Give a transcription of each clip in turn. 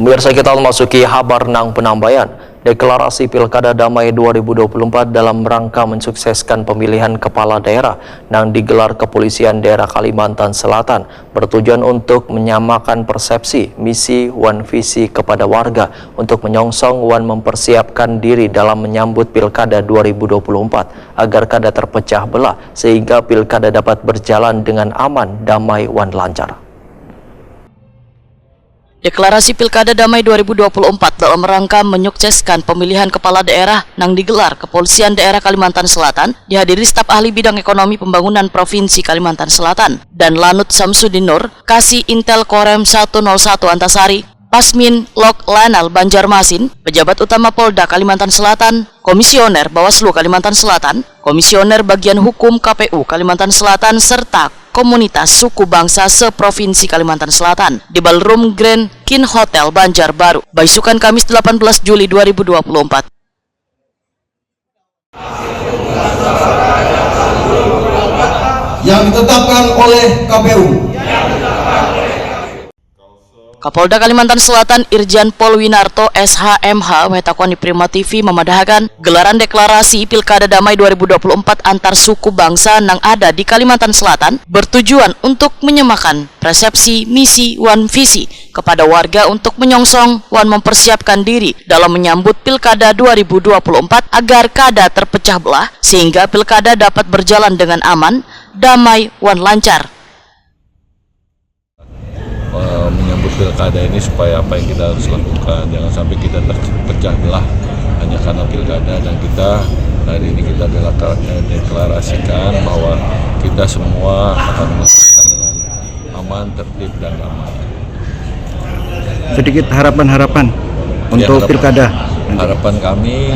Pemirsa, kita memasuki kabar nang penambayan. Deklarasi Pilkada Damai 2024 dalam rangka mensukseskan pemilihan kepala daerah yang digelar Kepolisian Daerah Kalimantan Selatan bertujuan untuk menyamakan persepsi, misi, wan visi kepada warga untuk menyongsong wan mempersiapkan diri dalam menyambut Pilkada 2024 agar kada terpecah belah sehingga Pilkada dapat berjalan dengan aman, damai, wan lancar. Deklarasi Pilkada Damai 2024 dalam rangka menyukseskan pemilihan kepala daerah yang digelar Kepolisian Daerah Kalimantan Selatan dihadiri staf ahli bidang ekonomi pembangunan Provinsi Kalimantan Selatan dan Lanut Samsudin Nur, Kasih Intel Korem 101 Antasari, Pasmin Lok Lanal Banjarmasin, pejabat utama Polda Kalimantan Selatan, Komisioner Bawaslu Kalimantan Selatan, Komisioner Bagian Hukum KPU Kalimantan Selatan, serta komunitas suku bangsa seprovinsi Kalimantan Selatan di Ballroom Grand Kin Hotel Banjarbaru, Baisukan Kamis 18 Juli 2024. Yang ditetapkan oleh KPU. Kapolda Kalimantan Selatan Irjen Pol Winarto SHMH Metakoni Prima TV memadahkan gelaran deklarasi Pilkada Damai 2024 antar suku bangsa yang ada di Kalimantan Selatan bertujuan untuk menyamakan persepsi, misi, wan visi kepada warga untuk menyongsong wan mempersiapkan diri dalam menyambut Pilkada 2024 agar kada terpecah belah sehingga Pilkada dapat berjalan dengan aman, damai, wan lancar. Menyambut pilkada ini supaya apa yang kita harus lakukan, jangan sampai kita terpecah belah hanya karena pilkada, dan kita hari ini kita deklarasikan bahwa kita semua akan melakukan dengan aman, tertib, dan damai. Sedikit harapan-harapan untuk pilkada. Harapan kami,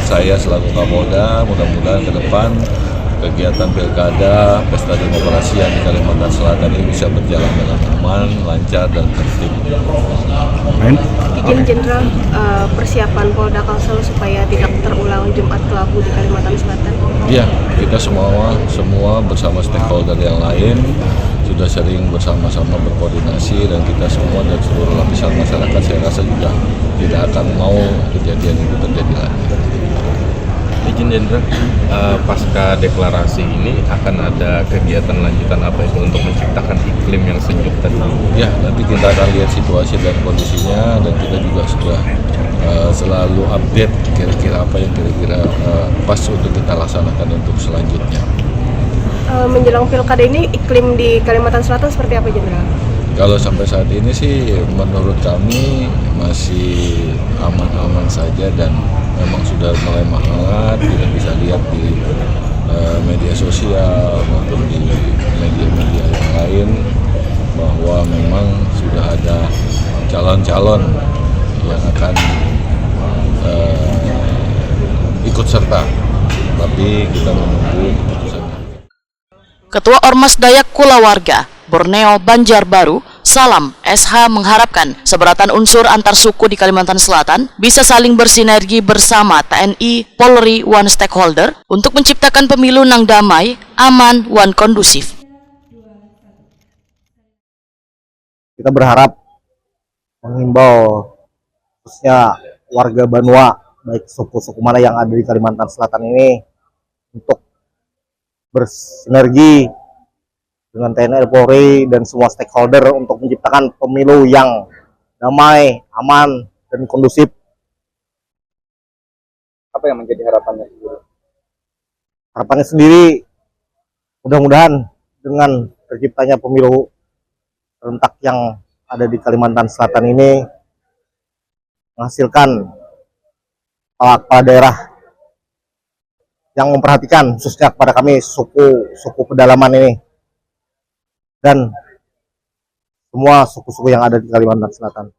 saya selaku Kapolda, mudah-mudahan ke depan kegiatan pilkada, pesta demokrasi yang di Kalimantan Selatan ini bisa berjalan dengan aman, lancar, dan tertib. Izin Jenderal, persiapan Polda Kalsel supaya tidak terulang Jumat Kelabu di Kalimantan Selatan. Iya, kita semua bersama stakeholder yang lain sudah sering bersama-sama berkoordinasi, dan kita semua dan seluruh lapisan masyarakat saya rasa juga tidak akan mau kejadian itu terjadi lagi. Izin Jenderal, pasca deklarasi ini akan ada kegiatan lanjutan apa itu untuk menciptakan iklim yang sejuk tadi? Ya, nanti kita akan lihat situasi dan kondisinya, dan kita juga sudah selalu update kira-kira apa yang kira-kira pas untuk kita laksanakan untuk selanjutnya. Menjelang pilkada ini iklim di Kalimantan Selatan seperti apa, Jenderal? Kalau sampai saat ini sih menurut kami masih aman-aman saja, dan memang sudah mulai menghangat. Kita bisa lihat di media sosial maupun di media-media yang lain bahwa memang sudah ada calon-calon yang akan ikut serta, tapi kita menunggu keputusannya. Ketua Ormas Dayak Kulawarga Borneo Banjarbaru, Salam SH mengharapkan seberatan unsur antar suku di Kalimantan Selatan bisa saling bersinergi bersama TNI, Polri, wan stakeholder untuk menciptakan pemilu yang damai, aman, wan kondusif. Kita berharap menghimbau khususnya warga Banua, baik suku-suku mana yang ada di Kalimantan Selatan ini, untuk bersinergi dengan TNI, Polri, dan semua stakeholder untuk menciptakan pemilu yang damai, aman, dan kondusif. Apa yang menjadi harapannya sendiri? Harapannya sendiri, mudah-mudahan dengan terciptanya pemilu serentak yang ada di Kalimantan Selatan ini menghasilkan kepala daerah yang memperhatikan khususnya kepada kami suku pedalaman ini dan semua suku-suku yang ada di Kalimantan Selatan.